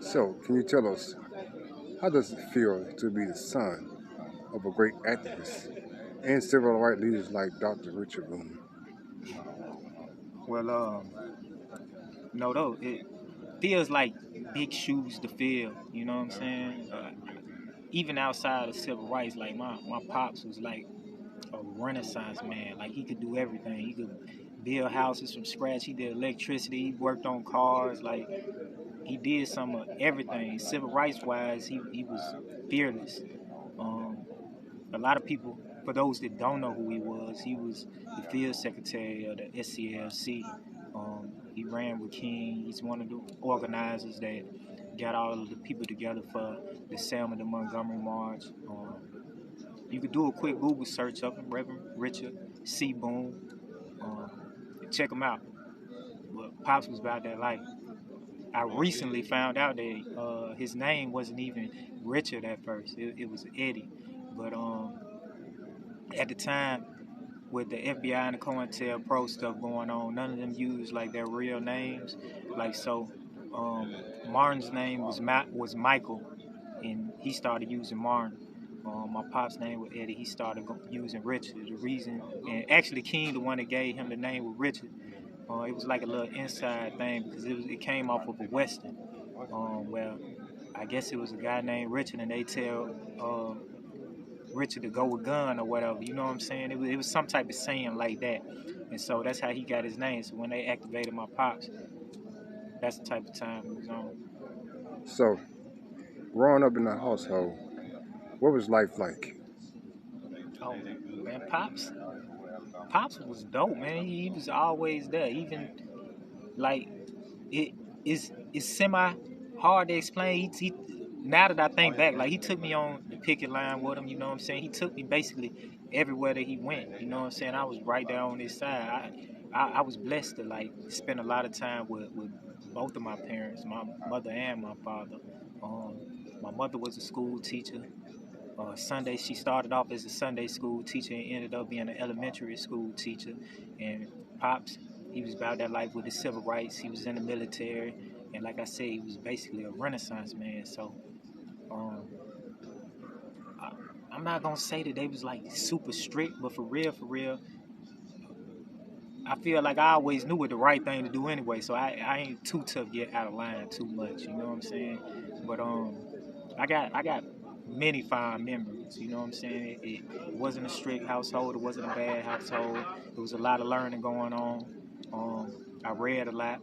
So, can you tell us how does it feel to be the son of a great activist and civil rights leaders like Dr. Richard Boone? Well, no, though it feels like big shoes to fill. You know what I'm saying? Even outside of civil rights, like my pops was like a renaissance man. Like he could do everything. He could build houses from scratch. He did electricity. He worked on cars. Like he did some of everything. Civil rights wise, he was fearless. Um, a lot of people, for those that don't know who he was the field secretary of the SCLC. He ran with King. He's one of the organizers that got all of the people together for the Selma to Montgomery March. You could do a quick Google search of him, Reverend Richard C. Boone. Um, Check him out. But Pops was about that life. I recently found out that his name wasn't even Richard at first. It was Eddie. But at the time, with the FBI and the COINTELPRO stuff going on, none of them used like their real names. Like so, um, Martin's name was Michael, and he started using Martin. My pop's name was Eddie. He started using Richard. The reason, and actually King, the one that gave him the name was Richard. It was like a little inside thing because it came off of a western. Well, I guess it was a guy named Richard, and they tell Richard to go with gun or whatever. You know what I'm saying? It was some type of saying like that, and so that's how he got his name. So when they activated my pops, that's the type of time it was on. So, growing up in the household, what was life like? Oh man, pops was dope, man. He was always there. Even like it is semi hard to explain. Now that I think back, like he took me on the picket line with him. You know what I'm saying? He took me basically everywhere that he went. You know what I'm saying? I was right there on his side. I was blessed to like spend a lot of time with both of my parents, my mother and my father. Um, my mother was a school teacher. Sunday, she started off as a Sunday school teacher and ended up being an elementary school teacher. And Pops, he was about that life with the civil rights. He was in the military. And like I said, he was basically a renaissance man. So um, I, I'm not going to say that they was like super strict, but for real, I feel like I always knew what the right thing to do anyway. So I ain't too tough yet out of line too much. You know what I'm saying? But I got many fond memories. You know what I'm saying? It wasn't a strict household. It wasn't a bad household. There was a lot of learning going on. I read a lot.